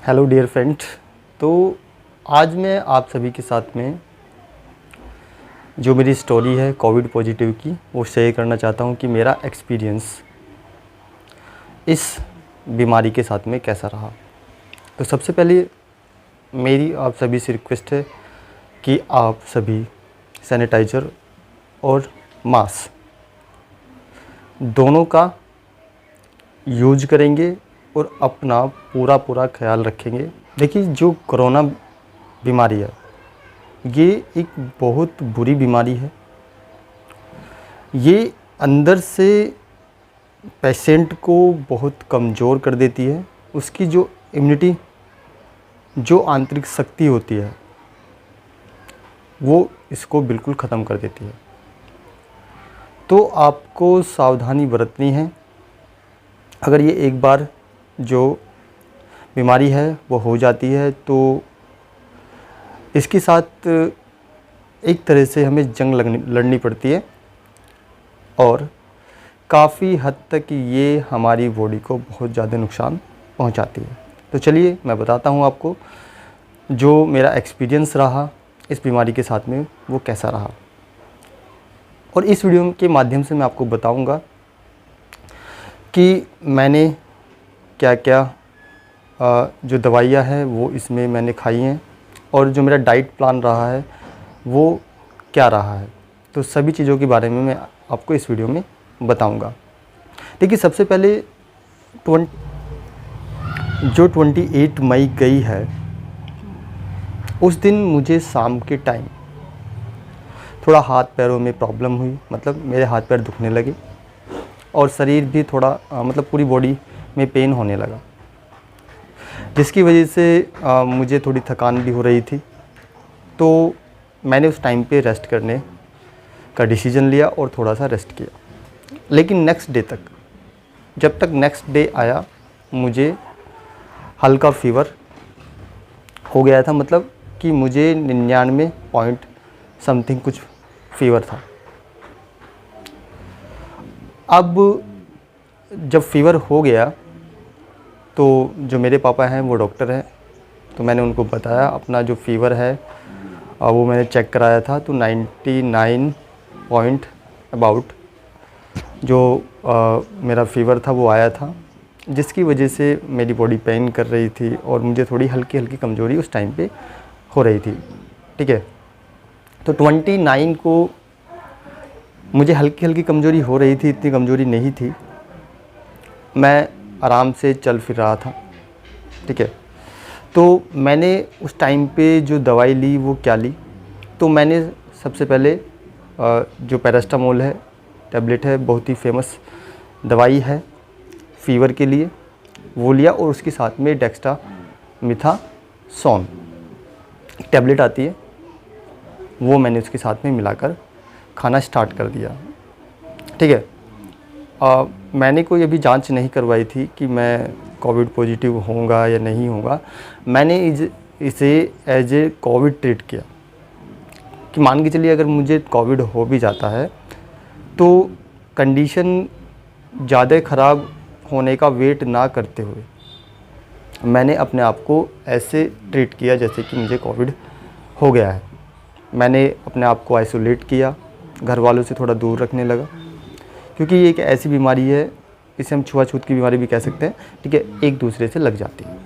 Hello dear friend. तो आज मैं आप सभी के साथ में जो मेरी स्टोरी है कोविड पॉजिटिव की वो शेयर करना चाहता हूँ कि मेरा एक्सपीरियंस इस बीमारी के साथ में कैसा रहा। तो सबसे पहले मेरी आप सभी से रिक्वेस्ट है कि आप सभी सैनिटाइज़र और मास्क दोनों का यूज करेंगे और अपना पूरा ख्याल रखेंगे। देखिए, जो कोरोना बीमारी है ये एक बहुत बुरी बीमारी है। ये अंदर से पेशेंट को बहुत कमज़ोर कर देती है। उसकी जो इम्यूनिटी, जो आंतरिक शक्ति होती है वो इसको बिल्कुल ख़त्म कर देती है। तो आपको सावधानी बरतनी है। अगर ये एक बार जो बीमारी है वो हो जाती है तो इसके साथ एक तरह से हमें जंग लड़नी पड़ती है और काफ़ी हद तक ये हमारी बॉडी को बहुत ज़्यादा नुकसान पहुंचाती है। तो चलिए मैं बताता हूं आपको जो मेरा एक्सपीरियंस रहा इस बीमारी के साथ में वो कैसा रहा। और इस वीडियो के माध्यम से मैं आपको बताऊंगा कि मैंने क्या क्या जो दवाइयाँ हैं वो इसमें मैंने खाई हैं और जो मेरा डाइट प्लान रहा है वो क्या रहा है। तो सभी चीज़ों के बारे में मैं आपको इस वीडियो में बताऊंगा। देखिए, सबसे पहले जो 28 मई गई है उस दिन मुझे शाम के टाइम थोड़ा हाथ पैरों में प्रॉब्लम हुई। मतलब मेरे हाथ पैर दुखने लगे और शरीर भी थोड़ा मतलब पूरी बॉडी में पेन होने लगा, जिसकी वजह से मुझे थोड़ी थकान भी हो रही थी। तो मैंने उस टाइम पे रेस्ट करने का डिसीजन लिया और थोड़ा सा रेस्ट किया। लेकिन नेक्स्ट डे तक, जब तक नेक्स्ट डे आया, मुझे हल्का फीवर हो गया था। मतलब कि मुझे 99 पॉइंट समथिंग कुछ फीवर था। अब जब फीवर हो गया तो जो मेरे पापा हैं वो डॉक्टर हैं, तो मैंने उनको बताया अपना जो फीवर है वो मैंने चेक कराया था। तो 99 पॉइंट अबाउट जो मेरा फीवर था वो आया था, जिसकी वजह से मेरी बॉडी पेन कर रही थी और मुझे थोड़ी हल्की हल्की कमज़ोरी उस टाइम पे हो रही थी। ठीक है, तो 29 को मुझे हल्की हल्की कमज़ोरी हो रही थी, इतनी कमज़ोरी नहीं थी। मैं आराम से चल फिर रहा था। ठीक है, तो मैंने उस टाइम पे जो दवाई ली वो क्या ली, तो मैंने सबसे पहले जो पैरास्टामोल है टैबलेट है, बहुत ही फेमस दवाई है फ़ीवर के लिए, वो लिया। और उसके साथ में डेक्सामेथासोन टैबलेट आती है, वो मैंने उसके साथ में मिलाकर खाना स्टार्ट कर दिया। ठीक है, मैंने कोई अभी जांच नहीं करवाई थी कि मैं कोविड पॉजिटिव होऊंगा या नहीं होऊंगा। मैंने इसे एज ए कोविड ट्रीट किया कि मान के चलिए अगर मुझे कोविड हो भी जाता है तो कंडीशन ज़्यादा ख़राब होने का वेट ना करते हुए मैंने अपने आप को ऐसे ट्रीट किया जैसे कि मुझे कोविड हो गया है। मैंने अपने आप को आइसोलेट किया, घर वालों से थोड़ा दूर रखने लगा, क्योंकि ये एक ऐसी बीमारी है, इसे हम छुआछूत की बीमारी भी कह सकते हैं। ठीक है, एक दूसरे से लग जाती है।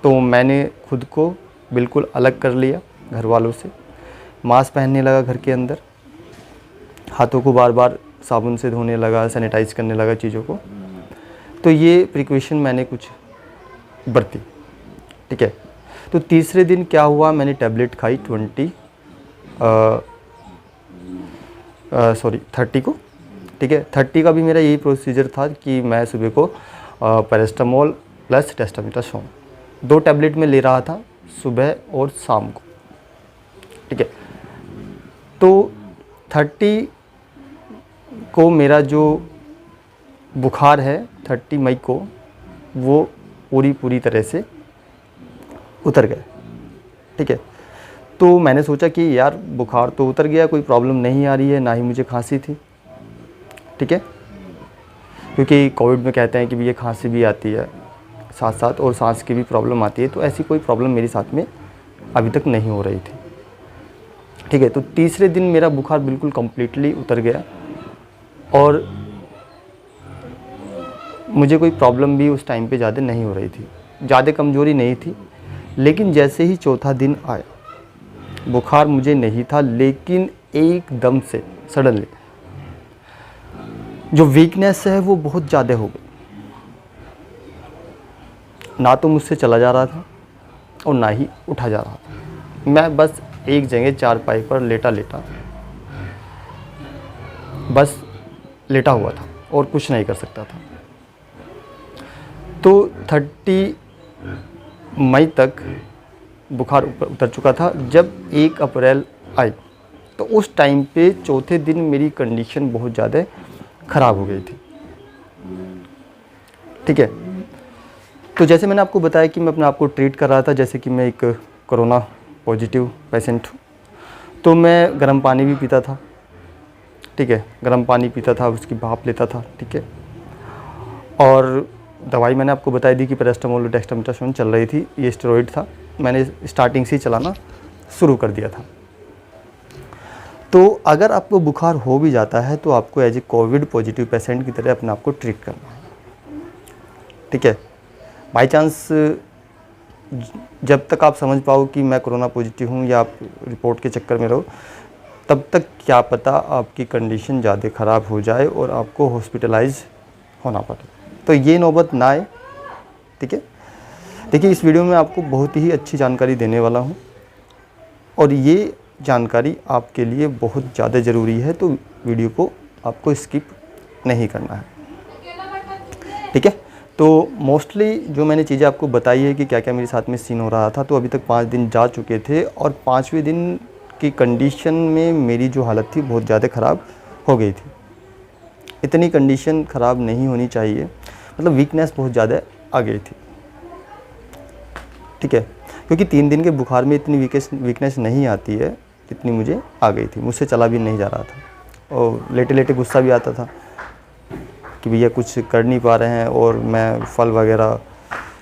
तो मैंने खुद को बिल्कुल अलग कर लिया घर वालों से, मास्क पहनने लगा घर के अंदर, हाथों को बार बार साबुन से धोने लगा, सैनिटाइज करने लगा चीज़ों को। तो ये प्रिकॉशन मैंने कुछ बरती। ठीक है, तो तीसरे दिन क्या हुआ, मैंने टैबलेट खाई 30 को। ठीक है, 30 का भी मेरा यही प्रोसीजर था कि मैं सुबह को पैरास्टामोल प्लस डेक्सामेथासोन 2 टैबलेट में ले रहा था, सुबह और शाम को। ठीक है, तो 30 को मेरा जो बुखार है 30 मई को वो पूरी तरह से उतर गया। ठीक है, तो मैंने सोचा कि यार बुखार तो उतर गया, कोई प्रॉब्लम नहीं आ रही है, ना ही मुझे खांसी थी। ठीक है, क्योंकि कोविड में कहते हैं कि भी ये खांसी भी आती है, साथ साथ और सांस की भी प्रॉब्लम आती है, तो ऐसी कोई प्रॉब्लम मेरे साथ में अभी तक नहीं हो रही थी। ठीक है, तो तीसरे दिन मेरा बुखार बिल्कुल कंप्लीटली उतर गया और मुझे कोई प्रॉब्लम भी उस टाइम पे ज़्यादा नहीं हो रही थी, ज़्यादा कमज़ोरी नहीं थी। लेकिन जैसे ही चौथा दिन आया, बुखार मुझे नहीं था, लेकिन एकदम से सडनली जो वीकनेस है वो बहुत ज़्यादा हो गई। ना तो मुझसे चला जा रहा था और ना ही उठा जा रहा था। मैं बस एक जगह चारपाई पर लेटा हुआ था और कुछ नहीं कर सकता था। तो 30 मई तक बुखार उतर चुका था। जब 1 अप्रैल आई तो उस टाइम पे चौथे दिन मेरी कंडीशन बहुत ज़्यादा ख़राब हो गई थी। ठीक है, तो जैसे मैंने आपको बताया कि मैं अपने आप को ट्रीट कर रहा था जैसे कि मैं एक कोरोना पॉजिटिव पेशेंट हूँ, तो मैं गर्म पानी भी पीता था। ठीक है, गर्म पानी पीता था, उसकी भाप लेता था। ठीक है, और दवाई मैंने आपको बताई दी कि पैरास्टामोल डेक्सामेथासोन चल रही थी, ये स्टेरॉइड था, मैंने स्टार्टिंग से ही चलाना शुरू कर दिया था। तो अगर आपको बुखार हो भी जाता है तो आपको as a covid positive patient की तरह अपने आप को ट्रीट करना है। ठीक है, बाई चांस जब तक आप समझ पाओ कि मैं कोरोना पॉजिटिव हूँ या आप रिपोर्ट के चक्कर में रहो, तब तक क्या पता आपकी कंडीशन ज़्यादा ख़राब हो जाए और आपको हॉस्पिटलाइज होना पड़े, तो ये नौबत ना आए। ठीक है, देखिए इस वीडियो में आपको बहुत ही अच्छी जानकारी देने वाला हूँ और ये जानकारी आपके लिए बहुत ज़्यादा ज़रूरी है, तो वीडियो को आपको स्किप नहीं करना है। ठीक है, तो मोस्टली जो मैंने चीज़ें आपको बताई है कि क्या क्या मेरे साथ में सीन हो रहा था, तो अभी तक 5 दिन जा चुके थे और 5वें दिन की कंडीशन में मेरी जो हालत थी बहुत ज़्यादा ख़राब हो गई थी। इतनी कंडीशन ख़राब नहीं होनी चाहिए, मतलब वीकनेस बहुत ज़्यादा आ गई थी। ठीक है, क्योंकि 3 दिन के बुखार में इतनी वीकनेस नहीं आती है जितनी मुझे आ गई थी। मुझसे चला भी नहीं जा रहा था और लेटे लेटे गुस्सा भी आता था कि भैया कुछ कर नहीं पा रहे हैं। और मैं फल वगैरह,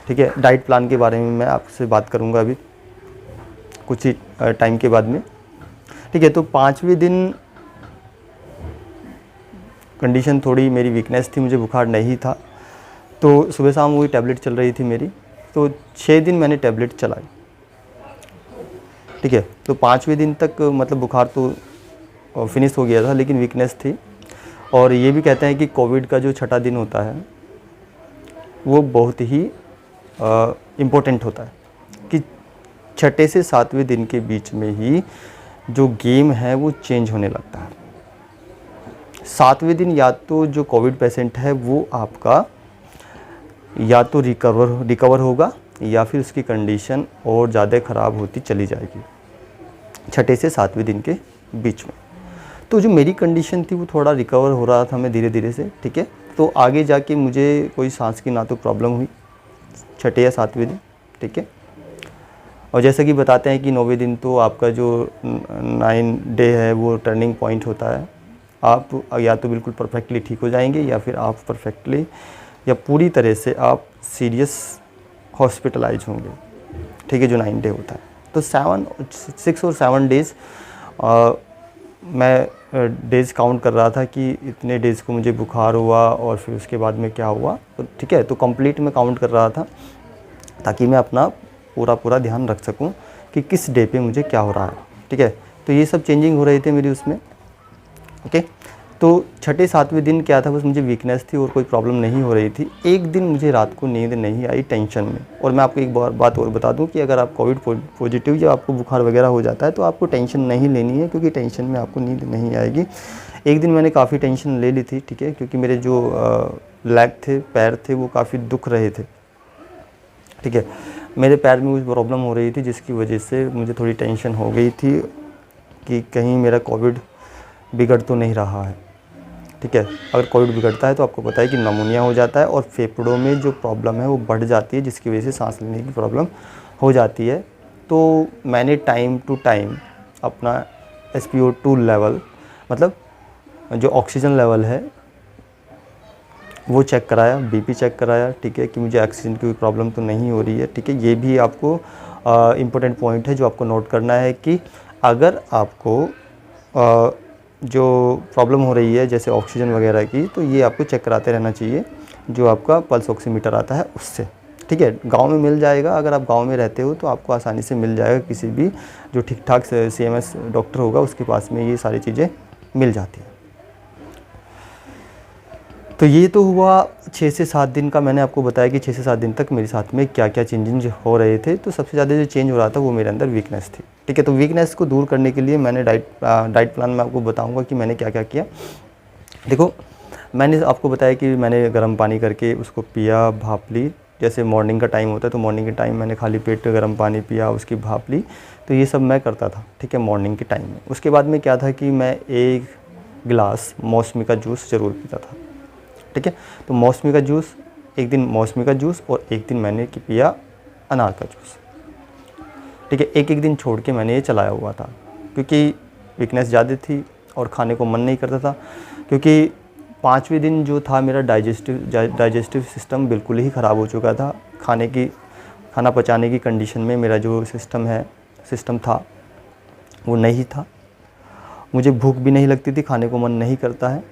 ठीक है, डाइट प्लान के बारे में मैं आपसे बात करूंगा अभी कुछ ही टाइम के बाद में। ठीक है, तो 5वें दिन कंडीशन थोड़ी मेरी वीकनेस थी, मुझे बुखार नहीं था, तो सुबह शाम वही टैबलेट चल रही थी मेरी, तो 6 दिन मैंने टैबलेट चलाई। ठीक है, तो 5वें दिन तक मतलब बुखार तो फिनिश हो गया था, लेकिन वीकनेस थी। और ये भी कहते हैं कि कोविड का जो छठा दिन होता है वो बहुत ही इम्पोर्टेंट होता है, कि छठे से 7वें दिन के बीच में ही जो गेम है वो चेंज होने लगता है। 7वें दिन या तो जो कोविड पेशेंट है वो आपका या तो रिकवर होगा या फिर उसकी कंडीशन और ज़्यादा ख़राब होती चली जाएगी छठे से 7वें दिन के बीच में। तो जो मेरी कंडीशन थी वो थोड़ा रिकवर हो रहा था मैं धीरे धीरे से। ठीक है, तो आगे जाके मुझे कोई सांस की ना तो प्रॉब्लम हुई छठे या 7वें दिन। ठीक है, और जैसा कि बताते हैं कि 9वें दिन तो आपका जो 9 डे है वो टर्निंग पॉइंट होता है। आप या तो बिल्कुल परफेक्टली ठीक हो जाएंगे या फिर आप परफेक्टली या पूरी तरह से आप सीरियस हॉस्पिटलाइज होंगे। ठीक है, जो 9 डे होता है, तो 6 और 7 डेज़ मैं डेज़ काउंट कर रहा था कि इतने डेज़ को मुझे बुखार हुआ और फिर उसके बाद में क्या हुआ। तो ठीक है, तो कंप्लीट मैं काउंट कर रहा था ताकि मैं अपना पूरा ध्यान रख सकूं कि किस डे पे मुझे क्या हो रहा है। ठीक है, तो ये सब चेंजिंग हो रही थी मेरी उसमें। ओके, तो छठे 7वें दिन क्या था, बस मुझे वीकनेस थी और कोई प्रॉब्लम नहीं हो रही थी। एक दिन मुझे रात को नींद नहीं आई टेंशन में। और मैं आपको एक बात और बता दूं कि अगर आप कोविड पॉजिटिव या आपको बुखार वगैरह हो जाता है तो आपको टेंशन नहीं लेनी है, क्योंकि टेंशन में आपको नींद नहीं आएगी। एक दिन मैंने काफ़ी टेंशन ले ली थी। ठीक है, क्योंकि मेरे जो लेग थे, पैर थे, वो काफ़ी दुख रहे थे। ठीक है, मेरे पैर में कुछ प्रॉब्लम हो रही थी जिसकी वजह से मुझे थोड़ी टेंशन हो गई थी कि कहीं मेरा कोविड बिगड़ तो नहीं रहा है। ठीक है, अगर कोविड बिगड़ता है तो आपको पता है कि नमूनिया हो जाता है और फेफड़ों में जो प्रॉब्लम है वो बढ़ जाती है, जिसकी वजह से सांस लेने की प्रॉब्लम हो जाती है। तो मैंने टाइम टू टाइम अपना SpO2 लेवल, मतलब जो ऑक्सीजन लेवल है वो चेक कराया, बीपी चेक कराया, ठीक है, कि मुझे ऑक्सीजन की कोई प्रॉब्लम तो नहीं हो रही है, ठीक है। ये भी आपको इम्पोर्टेंट पॉइंट है जो आपको नोट करना है कि अगर आपको जो प्रॉब्लम हो रही है जैसे ऑक्सीजन वगैरह की, तो ये आपको चेक कराते रहना चाहिए, जो आपका पल्स ऑक्सीमीटर आता है उससे, ठीक है। गांव में मिल जाएगा, अगर आप गांव में रहते हो तो आपको आसानी से मिल जाएगा, किसी भी जो ठीक ठाक CMS डॉक्टर होगा उसके पास में ये सारी चीज़ें मिल जाती हैं। तो ये तो हुआ 6 से 7 दिन का, मैंने आपको बताया कि 6 से 7 दिन तक मेरे साथ में क्या क्या चेंजेस हो रहे थे। तो सबसे ज़्यादा जो चेंज हो रहा था वो मेरे अंदर वीकनेस थी, ठीक है। तो वीकनेस को दूर करने के लिए मैंने डाइट प्लान में आपको बताऊंगा कि मैंने क्या क्या किया। देखो, मैंने आपको बताया कि मैंने गर्म पानी करके उसको पिया, भाप ली। जैसे मॉर्निंग का टाइम होता है तो मॉर्निंग के टाइम मैंने खाली पेट गर्म पानी पिया, उसकी भाप ली। तो ये सब मैं करता था, ठीक है, मॉर्निंग के टाइम में। उसके बाद में क्या था कि मैं 1 गिलास मौसमी का जूस ज़रूर पीता था, ठीक है। तो मौसमी का जूस, एक दिन मौसमी का जूस और एक दिन मैंने पिया अनार का जूस, ठीक है। एक दिन छोड़ के मैंने ये चलाया हुआ था, क्योंकि वीकनेस ज़्यादा थी और खाने को मन नहीं करता था। क्योंकि 5वें दिन जो था मेरा डाइजेस्टिव सिस्टम बिल्कुल ही ख़राब हो चुका था। खाना पचाने की कंडीशन में मेरा जो सिस्टम था वो नहीं था। मुझे भूख भी नहीं लगती थी, खाने को मन नहीं करता है,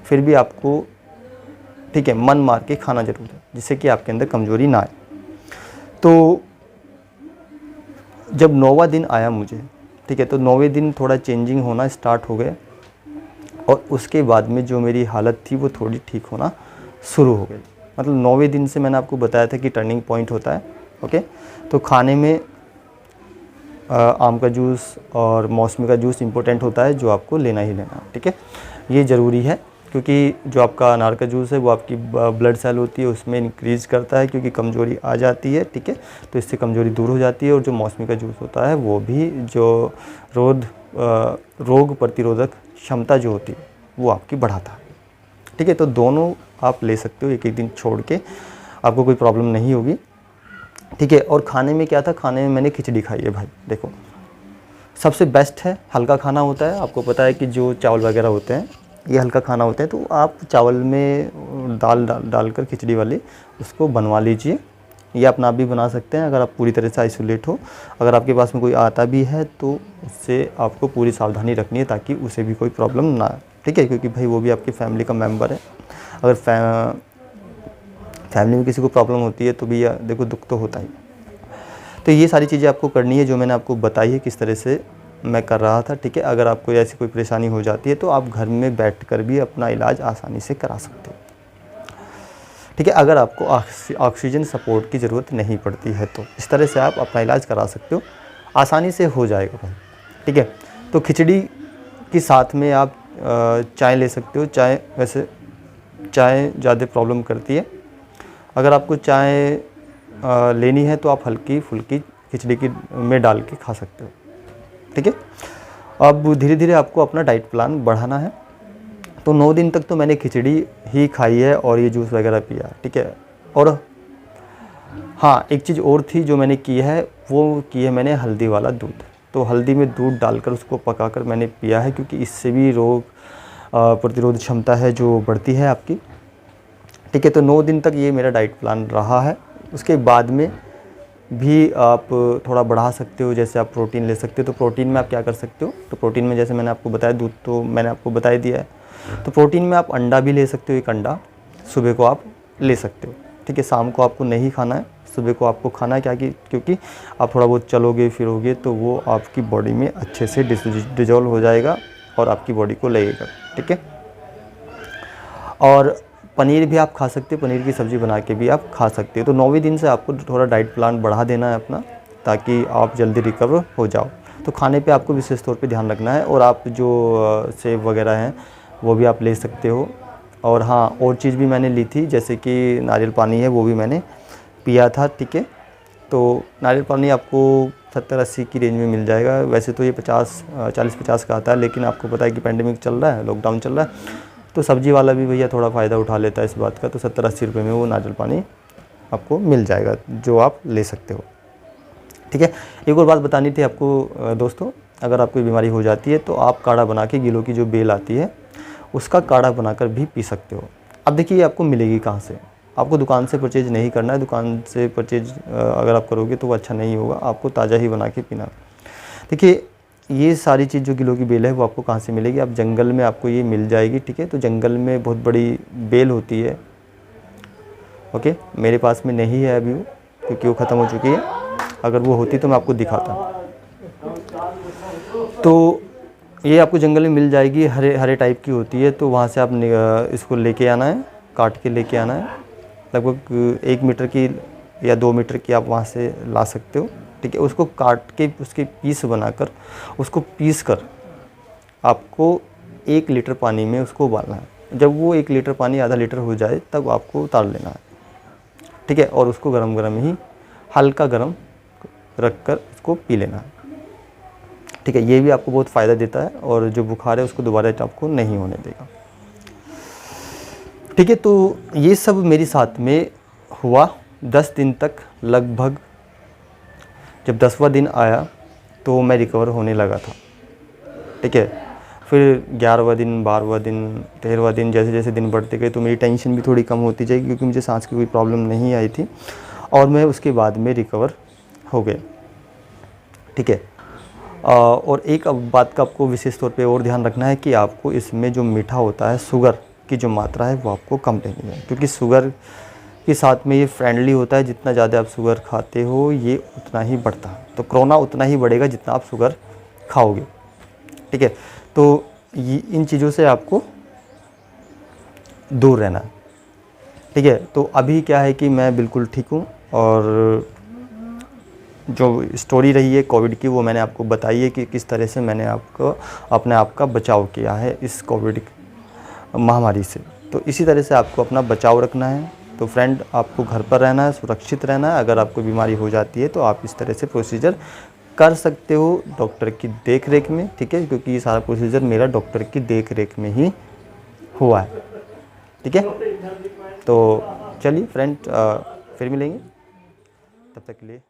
फिर भी आपको, ठीक है, मन मार के खाना ज़रूर है, जिससे कि आपके अंदर कमज़ोरी ना आए। तो जब 9वां दिन आया मुझे, ठीक है, तो 9वें दिन थोड़ा चेंजिंग होना स्टार्ट हो गया और उसके बाद में जो मेरी हालत थी वो थोड़ी ठीक होना शुरू हो गई। मतलब 9वें दिन से मैंने आपको बताया था कि टर्निंग पॉइंट होता है, ओके। तो खाने में आम का जूस और मौसमी का जूस इम्पोर्टेंट होता है, जो आपको लेना ही लेना, ठीक है, ये ज़रूरी है। क्योंकि जो आपका अनार का जूस है वो आपकी ब्लड सेल होती है उसमें इंक्रीज़ करता है, क्योंकि कमज़ोरी आ जाती है, ठीक है, तो इससे कमज़ोरी दूर हो जाती है। और जो मौसमी का जूस होता है वो भी जो रोग प्रतिरोधक क्षमता जो होती है वो आपकी बढ़ाता है, ठीक है। तो दोनों आप ले सकते हो, एक दिन छोड़ के, आपको कोई प्रॉब्लम नहीं होगी, ठीक है। और खाने में क्या था, खाने में मैंने खिचड़ी खाई है भाई। देखो, सबसे बेस्ट है, हल्का खाना होता है। आपको पता है कि जो चावल वगैरह होते हैं ये हल्का खाना होता है, तो आप चावल में दाल डालकर खिचड़ी वाली उसको बनवा लीजिए, या अपना आप भी बना सकते हैं अगर आप पूरी तरह से आइसोलेट हो। अगर आपके पास में कोई आता भी है तो उससे आपको पूरी सावधानी रखनी है ताकि उसे भी कोई प्रॉब्लम ना आए, ठीक है, क्योंकि भाई वो भी आपकी फैमिली का मेम्बर है। अगर फैमिली में किसी को प्रॉब्लम होती है तो भी देखो दुख तो होता ही। तो ये सारी चीज़ें आपको करनी है जो मैंने आपको बताई है, किस तरह से मैं कर रहा था, ठीक है। अगर आपको ऐसी कोई परेशानी हो जाती है तो आप घर में बैठकर भी अपना इलाज आसानी से करा सकते हो, ठीक है। अगर आपको ऑक्सीजन सपोर्ट की ज़रूरत नहीं पड़ती है तो इस तरह से आप अपना इलाज करा सकते हो, आसानी से हो जाएगा भाई, ठीक है। तो खिचड़ी के साथ में आप चाय ले सकते हो। चाय, वैसे चाय ज़्यादा प्रॉब्लम करती है। अगर आपको चाय लेनी है तो आप हल्की फुल्की खिचड़ी में डाल के खा सकते हो, ठीक है। अब धीरे धीरे आपको अपना डाइट प्लान बढ़ाना है। तो 9 दिन तक तो मैंने खिचड़ी ही खाई है और ये जूस वगैरह पिया, ठीक है। और हाँ, एक चीज़ और थी जो मैंने की है, वो की है मैंने हल्दी वाला दूध। तो हल्दी में दूध डालकर उसको पकाकर मैंने पिया है, क्योंकि इससे भी रोग प्रतिरोध क्षमता है जो बढ़ती है आपकी, ठीक है। तो 9 दिन तक ये मेरा डाइट प्लान रहा है। उसके बाद में भी आप थोड़ा बढ़ा सकते हो, जैसे आप प्रोटीन ले सकते हो। तो प्रोटीन में आप क्या कर सकते हो, तो प्रोटीन में जैसे मैंने आपको बताया, दूध तो मैंने आपको बता ही दिया है। तो प्रोटीन में आप अंडा भी ले सकते हो, एक अंडा सुबह को आप ले सकते हो, ठीक है। शाम को आपको नहीं खाना है, सुबह को आपको खाना है, क्या कि क्योंकि आप थोड़ा बहुत चलोगे फिरोगे तो वो आपकी बॉडी में अच्छे से डिजोल्व हो जाएगा और आपकी बॉडी को लगेगा, ठीक है। और पनीर भी आप खा सकते हो, पनीर की सब्ज़ी बना के भी आप खा सकते हो। तो 9वें दिन से आपको थोड़ा डाइट प्लान बढ़ा देना है अपना, ताकि आप जल्दी रिकवर हो जाओ। तो खाने पे आपको विशेष तौर पे ध्यान रखना है। और आप जो सेब वगैरह हैं वो भी आप ले सकते हो। और हाँ, और चीज़ भी मैंने ली थी, जैसे कि नारियल पानी है वो भी मैंने पिया था, ठीक है। तो नारियल पानी आपको 70-80 की रेंज में मिल जाएगा। वैसे तो ये 40-50 का आता है, लेकिन आपको पता है कि पेंडेमिक चल रहा है, लॉकडाउन चल रहा है, तो सब्ज़ी वाला भी भैया थोड़ा फ़ायदा उठा लेता है इस बात का। तो 70-80 रुपये में वो नारियल पानी आपको मिल जाएगा, जो आप ले सकते हो, ठीक है। एक और बात बतानी थी आपको दोस्तों, अगर आपको बीमारी हो जाती है तो आप काढ़ा बना के, गिलों की जो बेल आती है उसका काढ़ा बनाकर भी पी सकते हो। अब देखिए आपको मिलेगी कहाँ से, आपको दुकान से परचेज नहीं करना है। दुकान से परचेज अगर आप करोगे तो वो अच्छा नहीं होगा, आपको ताज़ा ही बना के पीना। देखिए ये सारी चीज़ जो गिलों की बेल है वो आपको कहाँ से मिलेगी, आप जंगल में आपको ये मिल जाएगी, ठीक है। तो जंगल में बहुत बड़ी बेल होती है, ओके। मेरे पास में नहीं है अभी वो, क्योंकि वो ख़त्म हो चुकी है। अगर वो होती तो मैं आपको दिखाता। तो ये आपको जंगल में मिल जाएगी, हरे हरे टाइप की होती है। तो वहाँ से आप इसको लेके आना है, काट के लेके आना है। लगभग 1 मीटर की या 2 मीटर की आप वहाँ से ला सकते हो, ठीक है। उसको काट के उसके पीस बनाकर उसको पीस कर आपको 1 लीटर पानी में उसको उबालना है। जब वो 1 लीटर पानी आधा लीटर हो जाए तब आपको उतार लेना है, ठीक है। और उसको गरम गरम ही हल्का गरम रख कर उसको पी लेना है, ठीक है। ये भी आपको बहुत फ़ायदा देता है और जो बुखार है उसको दोबारा आपको नहीं होने देगा, ठीक है। तो ये सब मेरे साथ में हुआ 10 दिन तक लगभग। जब 10वां दिन आया तो मैं रिकवर होने लगा था, ठीक है। फिर 11वां दिन, 12वां दिन, 13वां दिन, जैसे जैसे दिन बढ़ते गए तो मेरी टेंशन भी थोड़ी कम होती जाएगी, क्योंकि मुझे सांस की कोई प्रॉब्लम नहीं आई थी और मैं उसके बाद में रिकवर हो गया, ठीक है। और एक अब बात का आपको विशेष तौर पे और ध्यान रखना है कि आपको इसमें जो मीठा होता है, शुगर की जो मात्रा है वो आपको कम लेनी है, क्योंकि शुगर के साथ में ये फ्रेंडली होता है। जितना ज़्यादा आप शुगर खाते हो ये उतना ही बढ़ता है, तो कोरोना उतना ही बढ़ेगा जितना आप शुगर खाओगे, ठीक है। तो ये इन चीज़ों से आपको दूर रहना है, ठीक है। तो अभी क्या है कि मैं बिल्कुल ठीक हूँ और जो स्टोरी रही है कोविड की वो मैंने आपको बताई है कि किस तरह से मैंने आपको अपने आप का बचाव किया है इस कोविड महामारी से। तो इसी तरह से आपको अपना बचाव रखना है। तो फ्रेंड, आपको घर पर रहना है, सुरक्षित रहना है। अगर आपको बीमारी हो जाती है तो आप इस तरह से प्रोसीजर कर सकते हो डॉक्टर की देख रेख में, ठीक है। क्योंकि ये सारा प्रोसीजर मेरा डॉक्टर की देख रेख में ही हुआ है, ठीक है। तो चलिए फ्रेंड, फिर मिलेंगे, तब तक के लिए।